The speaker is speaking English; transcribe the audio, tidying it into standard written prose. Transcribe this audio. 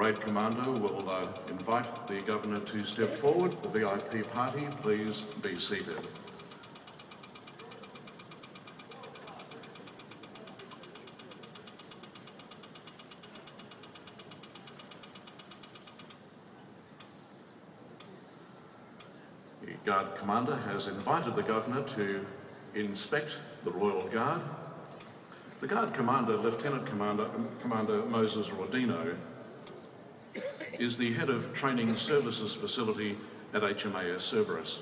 Parade Commander will invite the Governor to step forward. The VIP party, please be seated. The Guard Commander has invited the Governor to inspect the Royal Guard. The Guard Commander, Lieutenant Commander Moses Rodino, is the head of Training Services Facility at HMAS Cerberus.